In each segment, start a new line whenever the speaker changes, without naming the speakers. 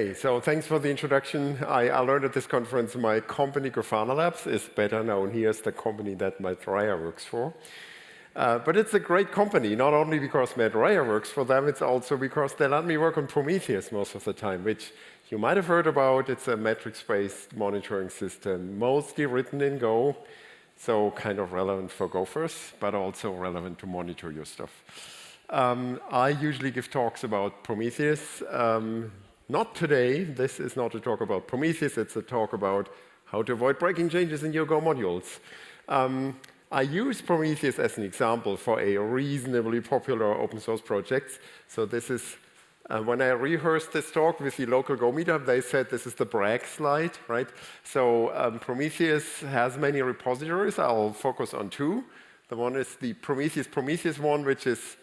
Okay, so thanks for the introduction. I learned at this conference my company, Grafana Labs, is better known here as the company that Matt Ryer works for. But it's a great company, not only because Matt Ryer works for them, it's also because they let me work on Prometheus most of the time, which you might have heard about. It's a metrics-based monitoring system, mostly written in Go, so kind of relevant for Gophers, but also relevant to monitor your stuff. I usually give talks about Prometheus. Not today. This is not a talk about Prometheus. It's a talk about how to avoid breaking changes in your Go modules. I use Prometheus as an example for a reasonably popular open source project. So this is, when I rehearsed this talk with the local Go meetup, they said this is the brag slide, right? So Prometheus has many repositories. I'll focus on two. The one is the Prometheus one, which is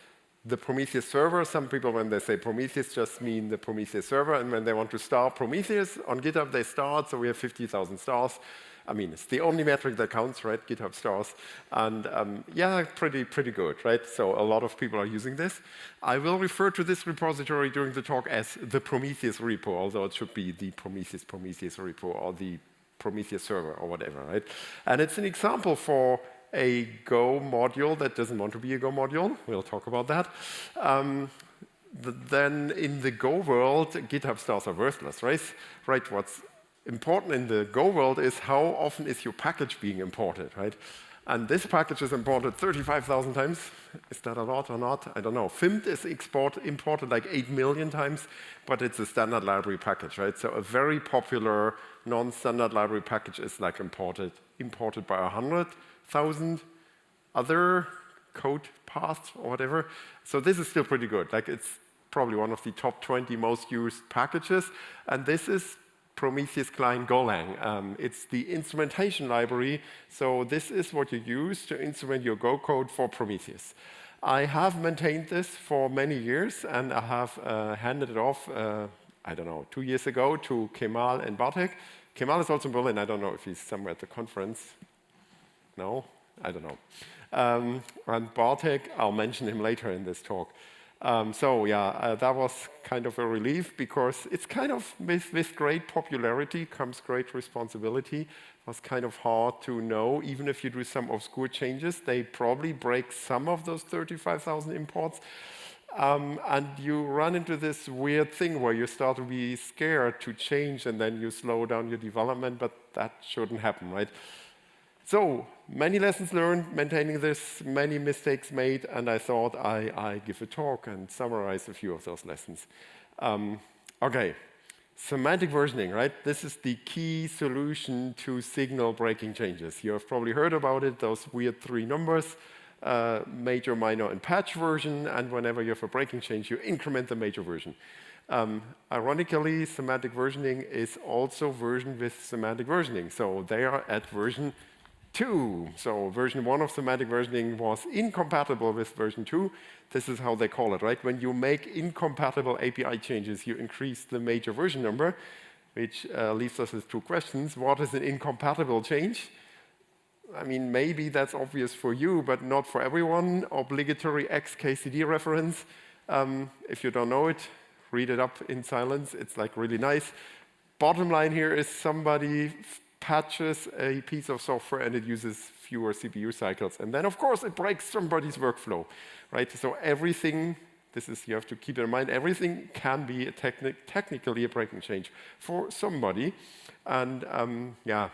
the Prometheus server. Some people, when they say Prometheus, just mean the Prometheus server. And when they want to start Prometheus on GitHub, they start. So we have 50,000 stars. I mean, it's the only metric that counts, right? GitHub stars. And yeah, pretty good, right? So a lot of people are using this. I will refer to this repository during the talk as the Prometheus repo, although it should be the Prometheus repo or the Prometheus server or whatever, right? And it's an example for a Go module that doesn't want to be a Go module. We'll talk about that. Then in the Go world, GitHub stars are worthless, right? What's important in the Go world is how often is your package being imported, right? And this package is imported 35,000 times. Is that a lot or not? I don't know. FIMT is imported like 8 million times, but it's a standard library package, right? So a very popular non-standard library package is like imported by 100,000 other code paths or whatever. So this is still pretty good. Like it's probably one of the top 20 most used packages. And this is Prometheus client golang. It's the instrumentation library. So this is what you use to instrument your Go code for Prometheus. I have maintained this for many years, and I have handed it off, I don't know, 2 years ago to Kemal and Bartek. Kemal is also in Berlin. I don't know if he's somewhere at the conference. No? I don't know. And Bartek, I'll mention him later in this talk. So yeah, that was kind of a relief because it's kind of, with great popularity comes great responsibility. It was kind of hard to know, even if you do some obscure changes, they probably break some of those 35,000 imports. And you run into this weird thing where you start to be scared to change and then you slow down your development, but that shouldn't happen, right? So, many lessons learned, maintaining this, many mistakes made, and I thought I give a talk and summarize a few of those lessons. Okay, semantic versioning, right? This is the key solution to signal breaking changes. You have probably heard about it, those weird 3 numbers, major, minor, and patch version, and whenever you have a breaking change, you increment the major version. Ironically, semantic versioning is also versioned with semantic versioning, so they are at version 2. So version 1 of semantic versioning was incompatible with version 2. This is how they call it, right? When you make incompatible API changes, you increase the major version number, which leaves us with 2 questions. What is an incompatible change? I mean, maybe that's obvious for you, but not for everyone. Obligatory XKCD reference. If you don't know it, read it up in silence. It's like really nice. Bottom line here is somebody patches a piece of software and it uses fewer CPU cycles. And then, of course, it breaks somebody's workflow, right? So everything, you have to keep in mind, everything can be technically a breaking change for somebody. And yeah,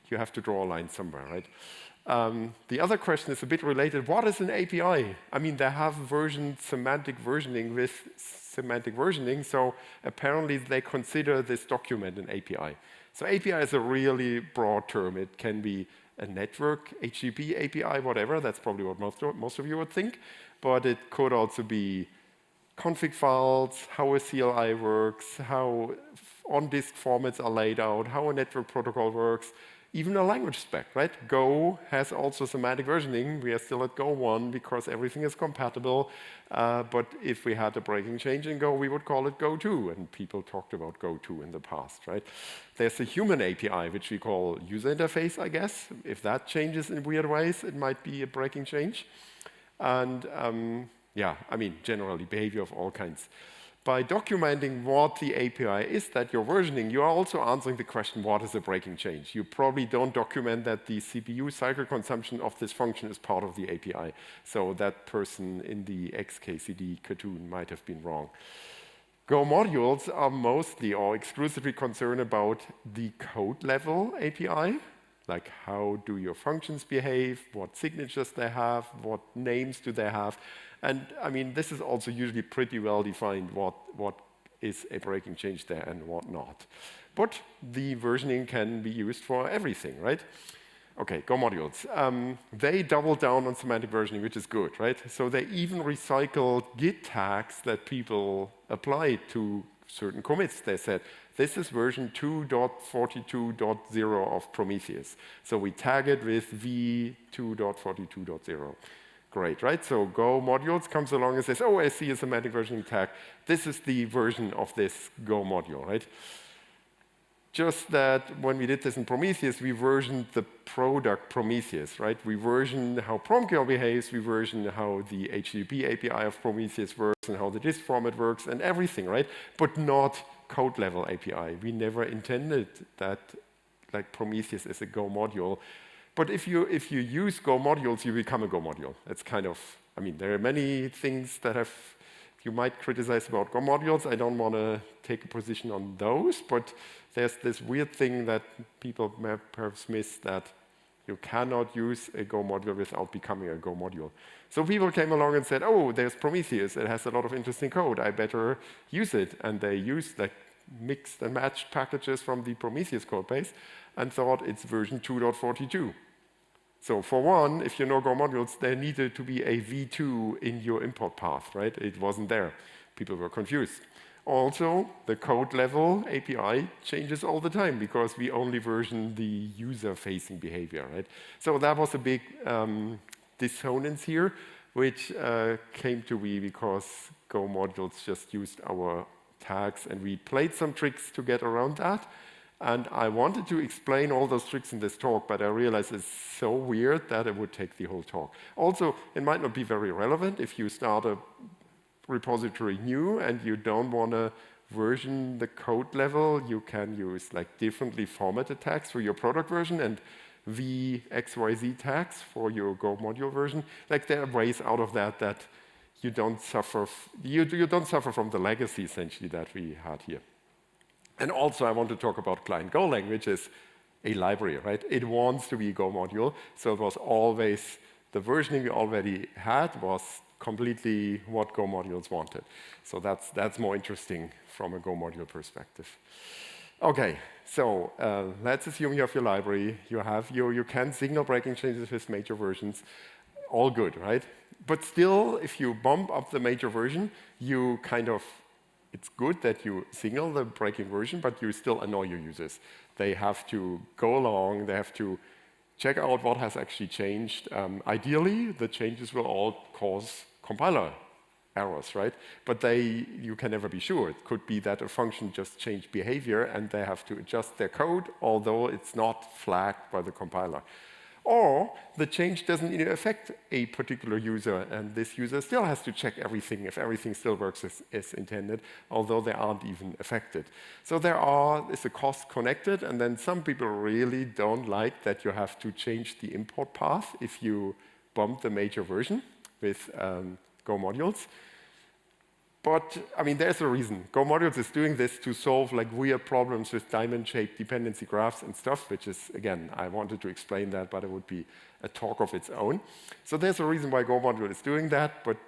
you have to draw a line somewhere, right? The other question is a bit related. What is an API? I mean, they have versioned semantic versioning with semantic versioning, so apparently they consider this document an API. So API is a really broad term. It can be a network, HTTP API, whatever. That's probably what most of you would think. But it could also be config files, how a CLI works, how on-disk formats are laid out, how a network protocol works, even a language spec, right? Go has also semantic versioning. We are still at Go 1 because everything is compatible. But if we had a breaking change in Go, we would call it Go 2. And people talked about Go 2 in the past, right? There's a human API, which we call user interface, I guess. If that changes in weird ways, it might be a breaking change. And yeah, I mean, generally, behavior of all kinds. By documenting what the API is that you're versioning, you are also answering the question, what is a breaking change? You probably don't document that the CPU cycle consumption of this function is part of the API. So that person in the XKCD cartoon might have been wrong. Go modules are mostly or exclusively concerned about the code level API, like how do your functions behave, what signatures they have, what names do they have. And I mean, this is also usually pretty well defined what is a breaking change there and what not. But the versioning can be used for everything, right? Okay, Go modules. They double down on semantic versioning, which is good, right? So they even recycled Git tags that people applied to certain commits. They said, this is version 2.42.0 of Prometheus. So we tag it with v2.42.0. Great, right? So Go modules comes along and says, oh, I see a semantic versioning tag. This is the version of this Go module, right? Just that when we did this in Prometheus, we versioned the product Prometheus, right? We versioned how PromQL behaves, we versioned how the HTTP API of Prometheus works and how the disk format works and everything, right? But not code level API. We never intended that like Prometheus is a Go module. But if you use Go modules, you become a Go module. It's kind of, I mean, there are many things that you might criticize about Go modules. I don't want to take a position on those, but there's this weird thing that people may perhaps miss, that you cannot use a Go module without becoming a Go module. So people came along and said, oh, there's Prometheus. It has a lot of interesting code. I better use it. And they used like mixed and matched packages from the Prometheus code base and thought it's version 2.42. So for one, if you know Go modules, there needed to be a v2 in your import path, right? It wasn't there. People were confused. Also, the code level API changes all the time because we only version the user-facing behavior, right? So that was a big dissonance here, which came to be because Go modules just used our tags, and we played some tricks to get around that. And I wanted to explain all those tricks in this talk, but I realized it's so weird that it would take the whole talk. Also, it might not be very relevant if you start a repository new and you don't want to version the code level. You can use like differently formatted tags for your product version and VXYZ tags for your Go module version. Like there are ways out of that you don't suffer. You don't suffer from the legacy essentially that we had here. And also, I want to talk about client golang, which is a library, right? It wants to be a Go module, so it was always the versioning we already had was completely what Go modules wanted. So that's more interesting from a Go module perspective. Okay, so let's assume you have your library. You can signal breaking changes with major versions. All good, right? But still, if you bump up the major version, you kind of it's good that you signal the breaking version, but you still annoy your users. They have to go along, they have to check out what has actually changed. Ideally, the changes will all cause compiler errors, right? But you can never be sure. It could be that a function just changed behavior and they have to adjust their code, although it's not flagged by the compiler. Or the change doesn't even affect a particular user, and this user still has to check everything if everything still works as intended, although they aren't even affected. So is a cost connected, and then some people really don't like that you have to change the import path if you bump the major version with Go modules. But, I mean, there's a reason. Go modules is doing this to solve like weird problems with diamond-shaped dependency graphs and stuff, which is, again, I wanted to explain that, but it would be a talk of its own. So there's a reason why Go module is doing that, but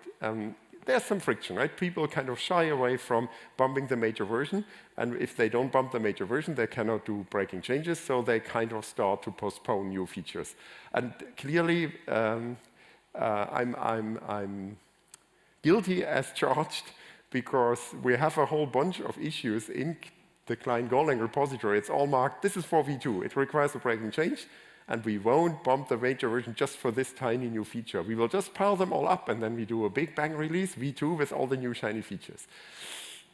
there's some friction, right? People kind of shy away from bumping the major version, and if they don't bump the major version, they cannot do breaking changes, so they kind of start to postpone new features. And clearly, I'm guilty as charged, because we have a whole bunch of issues in the client Golang repository. It's all marked, this is for v2. It requires a breaking change, and we won't bump the major version just for this tiny new feature. We will just pile them all up, and then we do a big bang release, v2, with all the new shiny features.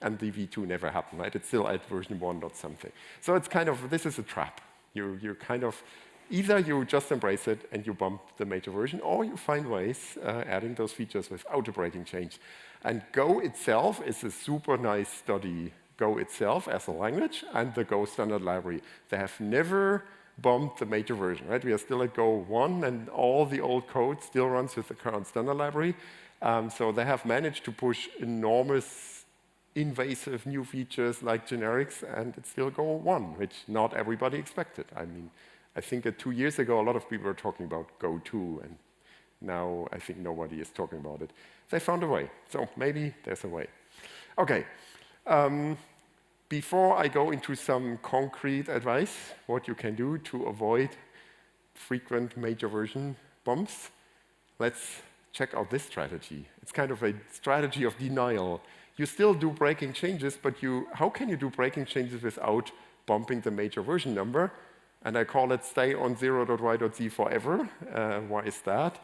And the v2 never happened, right? It's still at version 1 dot something. So it's kind of, this is a trap. You kind of Either you just embrace it and you bump the major version, or you find ways adding those features without a breaking change. And Go itself is a super nice study. Go itself as a language and the Go standard library. They have never bumped the major version, right? We are still at Go 1, and all the old code still runs with the current standard library. So they have managed to push enormous, invasive new features like generics, and it's still Go 1, which not everybody expected. I mean, I think 2 years ago, a lot of people were talking about Go 2, and now I think nobody is talking about it. They found a way, so maybe there's a way. Okay. Before I go into some concrete advice, what you can do to avoid frequent major version bumps, let's check out this strategy. It's kind of a strategy of denial. You still do breaking changes, but how can you do breaking changes without bumping the major version number? And I call it stay on 0.y.z forever. Why is that?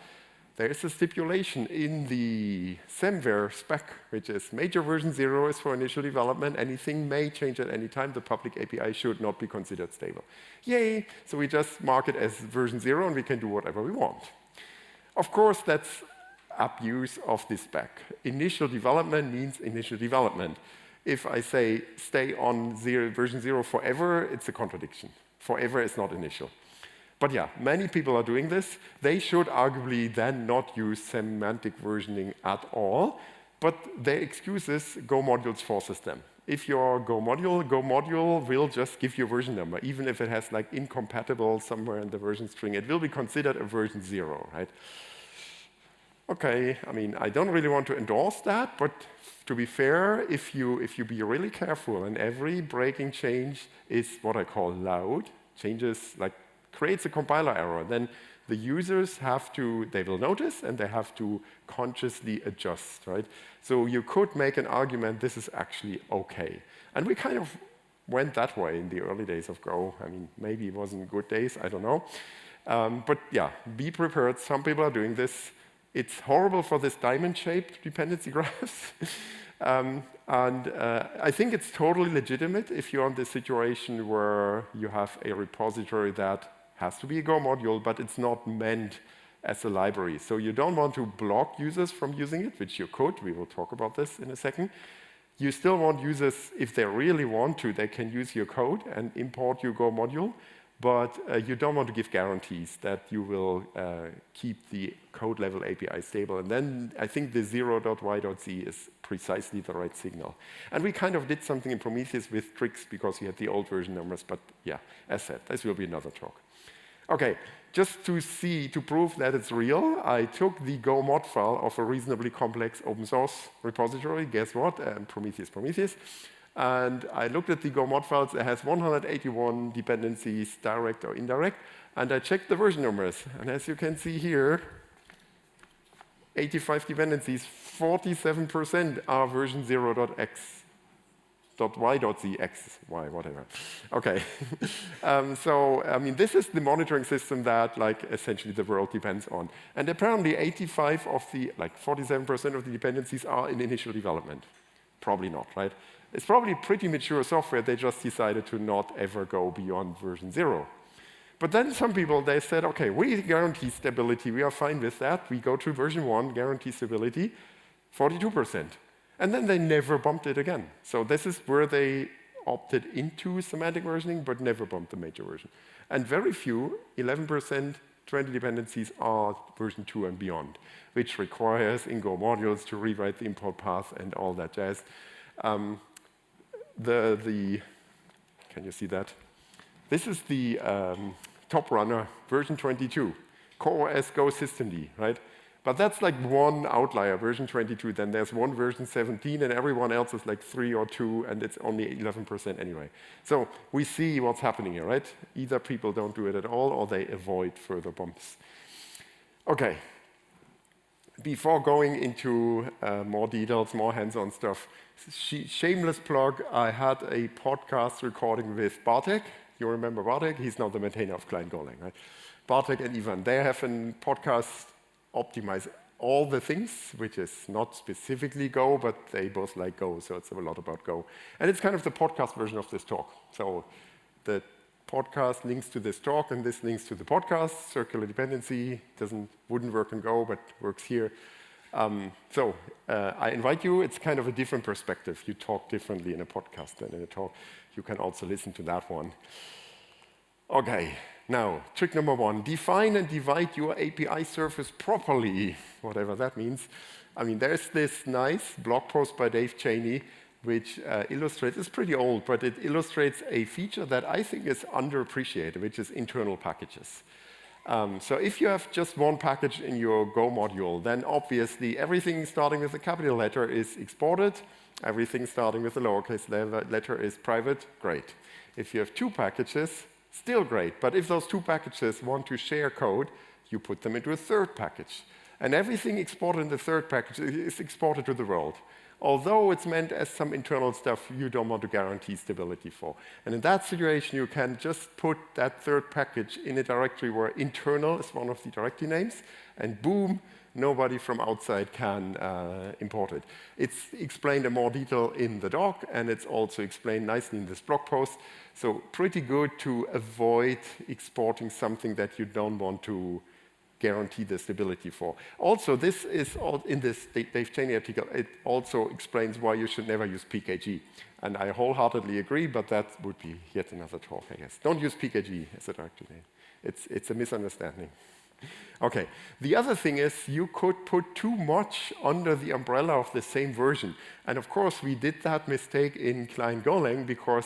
There is a stipulation in the Semware spec, which is major version 0 is for initial development. Anything may change at any time. The public API should not be considered stable. Yay! So we just mark it as version 0, and we can do whatever we want. Of course, that's abuse of this spec. Initial development means initial development. If I say stay on version 0 forever, it's a contradiction. Forever is not initial. But yeah, many people are doing this. They should arguably then not use semantic versioning at all, but their excuse is Go modules forces them. If you're Go module will just give you a version number, even if it has like incompatible somewhere in the version string. It will be considered a version 0, right? Okay, I mean, I don't really want to endorse that, but to be fair, if you be really careful and every breaking change is what I call loud, changes like creates a compiler error, then the users they will notice and they have to consciously adjust, right? So you could make an argument this is actually okay. And we kind of went that way in the early days of Go. I mean, maybe it wasn't good days, I don't know. But yeah, be prepared. Some people are doing this. It's horrible for this diamond-shaped dependency graphs. I think it's totally legitimate if you're in this situation where you have a repository that has to be a Go module, but it's not meant as a library. So you don't want to block users from using it, which you could. We will talk about this in a second. You still want users, if they really want to, they can use your code and import your Go module, but you don't want to give guarantees that you will keep the code level API stable. And then I think the 0.y.z is precisely the right signal. And we kind of did something in Prometheus with tricks because we had the old version numbers, but yeah, as said, this will be another talk. Okay, just to prove that it's real, I took the Go mod file of a reasonably complex open source repository. Guess what? Prometheus. And I looked at the Go mod files. It has 181 dependencies, direct or indirect. And I checked the version numbers. And as you can see here, 85 dependencies, 47% are version 0.x. .y.z, x, y, whatever. Okay. So, I mean, this is the monitoring system that, like, essentially the world depends on. And apparently 85 of the, 47% of the dependencies are in initial development. Probably not, right? It's probably pretty mature software. They just decided to not ever go beyond version 0. But then some people, they said, okay, we guarantee stability. We are fine with that. We go to version 1, guarantee stability, 42%. And then they never bumped it again. So this is where they opted into semantic versioning, but never bumped the major version. And very few, 11%, 20 dependencies are version 2 and beyond, which requires in Go modules to rewrite the import path and all that jazz. Can you see that? This is the top runner, version 22, CoreOS Go systemd, right? But that's like one outlier, version 22. Then there's one version 17, and everyone else is like 3 or 2, and it's only 11% anyway. So we see what's happening here, right? Either people don't do it at all, or they avoid further bumps. Okay. Before going into more details, more hands-on stuff, shameless plug, I had a podcast recording with Bartek. You remember Bartek? He's now the maintainer of Client Golang, right? Bartek and Ivan, they have a podcast optimize all the things, which is not specifically Go, but they both like Go, so it's a lot about Go. And it's kind of the podcast version of this talk. So the podcast links to this talk, and this links to the podcast. Circular dependency wouldn't work in Go, but works here. I invite you. It's kind of a different perspective. You talk differently in a podcast than in a talk. You can also listen to that one. Okay, now, trick number 1. Define and divide your API service properly, whatever that means. I mean, there's this nice blog post by Dave Cheney which illustrates, it's pretty old, but it illustrates a feature that I think is underappreciated, which is internal packages. So if you have just one package in your Go module, then obviously everything starting with a capital letter is exported. Everything starting with a lowercase letter is private. Great. If you have 2 packages, still great. But if those 2 packages want to share code, you put them into a 3rd package. And everything exported in the 3rd package is exported to the world. Although it's meant as some internal stuff you don't want to guarantee stability for. And in that situation, you can just put that 3rd package in a directory where internal is one of the directory names, and boom, nobody from outside can import it. It's explained in more detail in the doc, and it's also explained nicely in this blog post. So pretty good to avoid exporting something that you don't want to guarantee the stability for. Also, this is all in this Dave Cheney article. It also explains why you should never use PKG. And I wholeheartedly agree, but that would be yet another talk, I guess. Don't use PKG as a directory name. It's a misunderstanding. Okay, the other thing is you could put too much under the umbrella of the same version. And of course, we did that mistake in client Golang because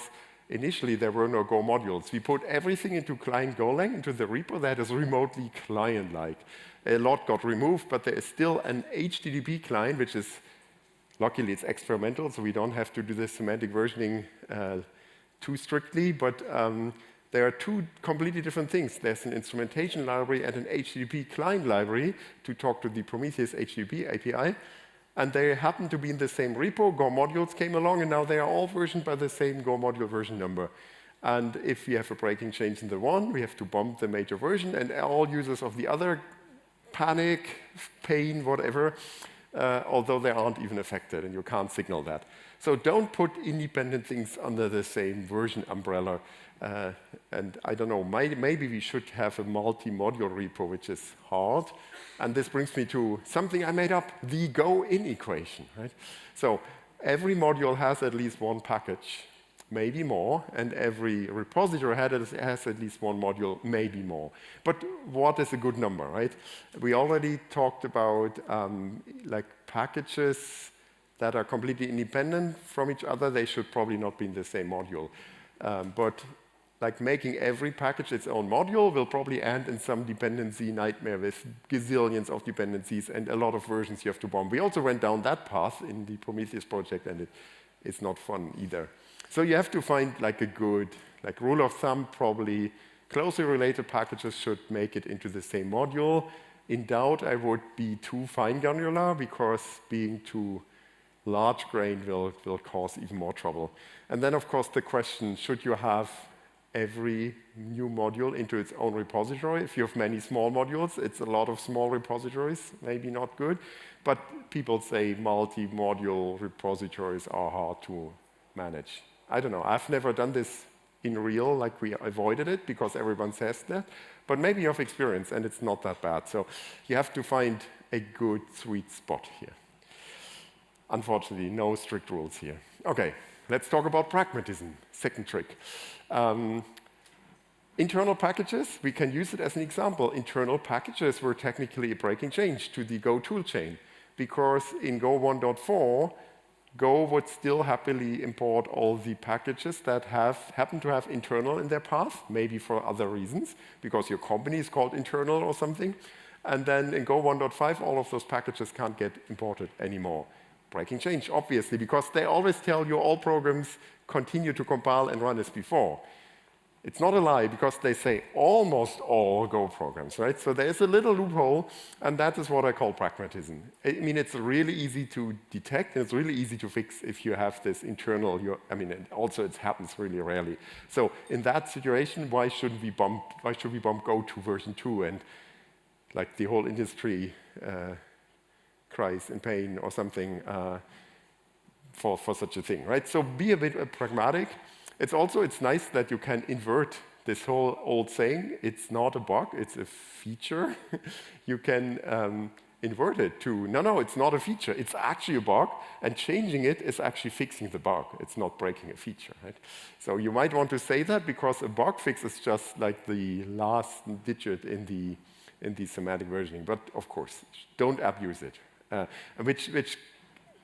initially, there were no Go modules. We put everything into client Golang, into the repo that is remotely client-like. A lot got removed, but there is still an HTTP client, which is, luckily, it's experimental, so we don't have to do the semantic versioning too strictly. But there are 2 completely different things. There's an instrumentation library and an HTTP client library to talk to the Prometheus HTTP API. And they happen to be in the same repo. Go modules came along, and now they are all versioned by the same Go module version number. And if we have a breaking change in the one, we have to bump the major version, and all users of the other panic, pain, whatever, although they aren't even affected, and you can't signal that. So don't put independent things under the same version umbrella. And I don't know, maybe we should have a multi-module repo, which is hard. And this brings me to something I made up, the go-in equation. Right? So every module has at least one package, maybe more, and every repository has at least one module, maybe more. But what is a good number, right? We already talked about like packages that are completely independent from each other. They should probably not be in the same module. But like making every package its own module will probably end in some dependency nightmare with gazillions of dependencies and a lot of versions you have to bomb. We also went down that path in the Prometheus project, and it's not fun either. So you have to find like a good rule of thumb. Probably closely related packages should make it into the same module. In doubt, I would be too fine granular, because being too large grain will cause even more trouble. And then, of course, the question, should you have every new module into its own repository? If you have many small modules, it's a lot of small repositories, maybe not good. But people say multi-module repositories are hard to manage. I don't know. I've never done this in real, like we avoided it because everyone says that. But maybe you have experience, and it's not that bad. So you have to find a good sweet spot here. Unfortunately, no strict rules here. Okay, let's talk about pragmatism, second trick. Internal packages, we can use it as an example. Internal packages were technically a breaking change to the Go toolchain, because in Go 1.4, Go would still happily import all the packages that happen to have internal in their path, maybe for other reasons, because your company is called internal or something. And then in Go 1.5, all of those packages can't get imported anymore. Breaking change, obviously, because they always tell you all programs continue to compile and run as before. It's not a lie, because they say almost all Go programs, right? So there's a little loophole, and that is what I call pragmatism. I mean, it's really easy to detect, and it's really easy to fix if you have this internal. Also it happens really rarely. So in that situation, why should we bump Go to version 2, and like the whole industry cries in pain or something for such a thing, right? So be a bit pragmatic. It's nice that you can invert this whole old saying, it's not a bug, it's a feature. You can invert it to, no, it's not a feature, it's actually a bug, and changing it is actually fixing the bug. It's not breaking a feature, right? So you might want to say that because a bug fix is just like the last digit in the semantic versioning. But of course, don't abuse it, which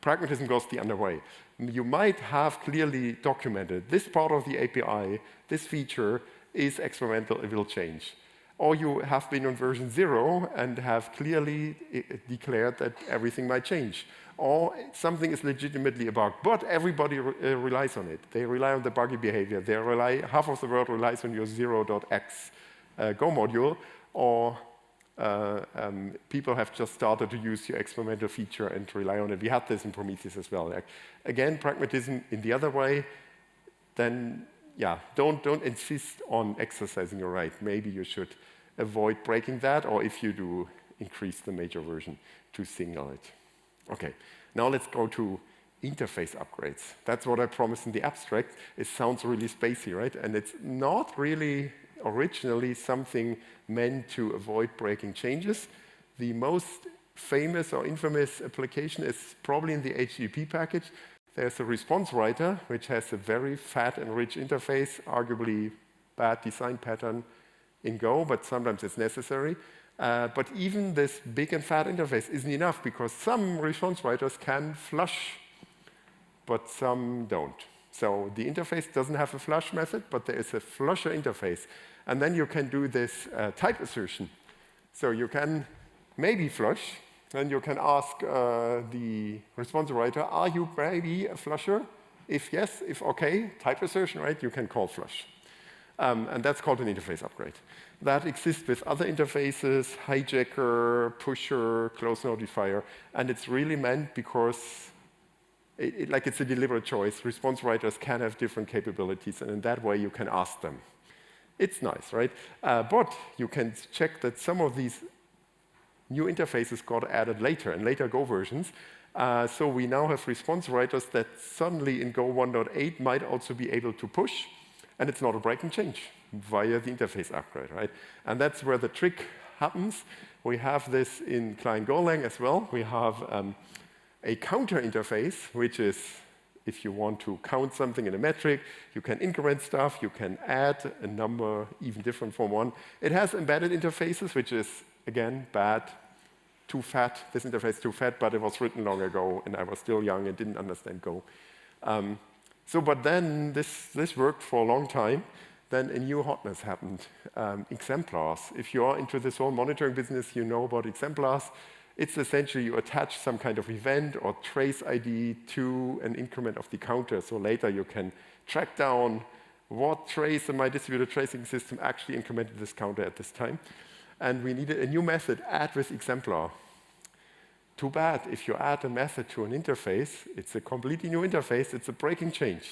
pragmatism goes the other way. You might have clearly documented this part of the API, this feature is experimental, it will change. Or you have been on version 0 and have clearly declared that everything might change. Or something is legitimately a bug, but everybody relies on it. They rely on the buggy behavior. Half of the world relies on your 0.x Go module, or people have just started to use your experimental feature and rely on it. We had this in Prometheus as well. Again, pragmatism in the other way, then yeah, don't insist on exercising your right. Maybe you should avoid breaking that, or if you do, increase the major version to signal it. Okay, now let's go to interface upgrades. That's what I promised in the abstract. It sounds really spacey, right? And it's not really originally something meant to avoid breaking changes. The most famous or infamous application is probably in the HTTP package. There's a response writer, which has a very fat and rich interface, arguably bad design pattern in Go, but sometimes it's necessary. But even this big and fat interface isn't enough, because some response writers can flush, but some don't. So the interface doesn't have a flush method, but there is a flusher interface. And then you can do this type assertion. So you can maybe flush, then you can ask the response writer, are you maybe a flusher? If yes, if okay, type assertion, right? You can call flush. And that's called an interface upgrade. That exists with other interfaces, hijacker, pusher, close notifier, and it's really meant because it's a deliberate choice. Response writers can have different capabilities, and in that way you can ask them. It's nice, right? But you can check that some of these new interfaces got added later, in later Go versions. So we now have response writers that suddenly in Go 1.8 might also be able to push, and it's not a breaking change via the interface upgrade, right? And that's where the trick happens. We have this in client Golang as well. We have a counter interface, which is, if you want to count something in a metric, you can increment stuff, you can add a number, even different from one. It has embedded interfaces, which is, again, bad, too fat. This interface is too fat, but it was written long ago, and I was still young and didn't understand Go. But then this worked for a long time. Then a new hotness happened, exemplars. If you are into this whole monitoring business, you know about exemplars. It's essentially you attach some kind of event or trace ID to an increment of the counter. So later you can track down what trace in my distributed tracing system actually incremented this counter at this time. And we needed a new method, add with exemplar. Too bad, if you add a method to an interface, it's a completely new interface, it's a breaking change.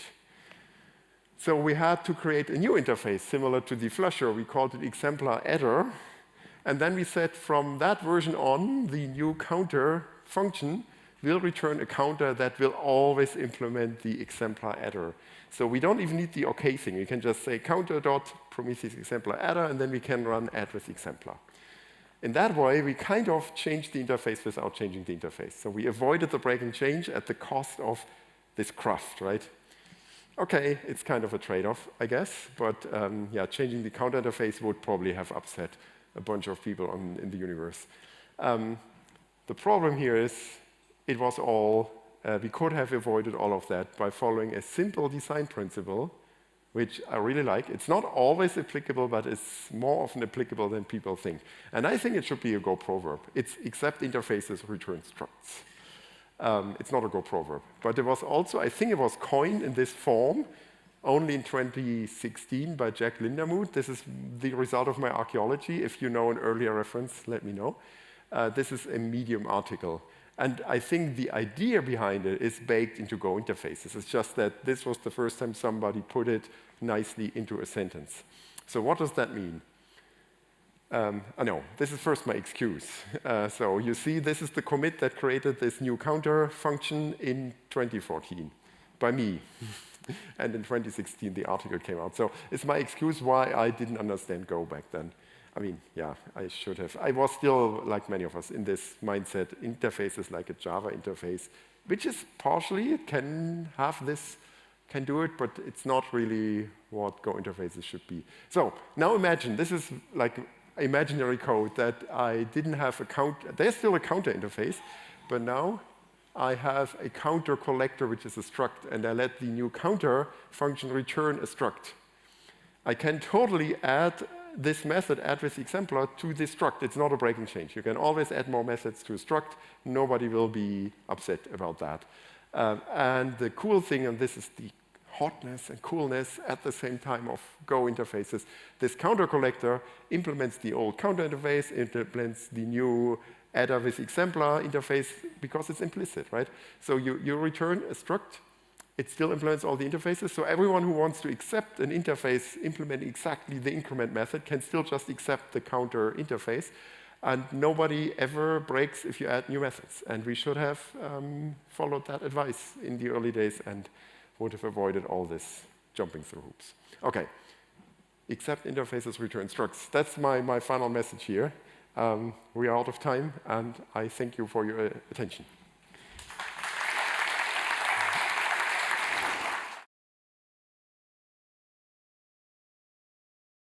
So we had to create a new interface similar to the flusher. We called it exemplar adder. And then we said from that version on, the new counter function will return a counter that will always implement the exemplar adder. So we don't even need the OK thing. We can just say counter.prometheus exemplar adder, and then we can run add with exemplar. In that way, we kind of changed the interface without changing the interface. So we avoided the breaking change at the cost of this cruft, right? OK, it's kind of a trade-off, I guess. But yeah, changing the counter interface would probably have upset a bunch of people in the universe. The problem here is it was all, we could have avoided all of that by following a simple design principle, which I really like. It's not always applicable, but it's more often applicable than people think. And I think it should be a Go proverb. It's except interfaces return structs. It's not a Go proverb. But it was also, I think it was coined in this form only in 2016 by Jack Lindermuth. This is the result of my archaeology. If you know an earlier reference, let me know. This is a Medium article. And I think the idea behind it is baked into Go interfaces. It's just that this was the first time somebody put it nicely into a sentence. So what does that mean? No, this is first my excuse. So you see, this is the commit that created this new counter function in 2014 by me. And in 2016, the article came out. So it's my excuse why I didn't understand Go back then. I mean, yeah, I should have. I was still, like many of us, in this mindset, interfaces like a Java interface, which is partially, it can have this, can do it, but it's not really what Go interfaces should be. So now imagine, this is like imaginary code that I didn't have a count. There's still a counter interface, but now I have a counter collector, which is a struct, and I let the new counter function return a struct. I can totally add this method, add with exemplar, to this struct. It's not a breaking change. You can always add more methods to a struct. Nobody will be upset about that. And the cool thing, and this is the hotness and coolness at the same time of Go interfaces, this counter collector implements the old counter interface, implements the new adder with exemplar interface because it's implicit, right? So you return a struct. It still implements all the interfaces, so everyone who wants to accept an interface implementing exactly the increment method can still just accept the counter interface, and nobody ever breaks if you add new methods. And we should have followed that advice in the early days and would have avoided all this jumping through hoops. Okay, accept interfaces, return structs. That's my final message here. We are out of time, and I thank you for your attention.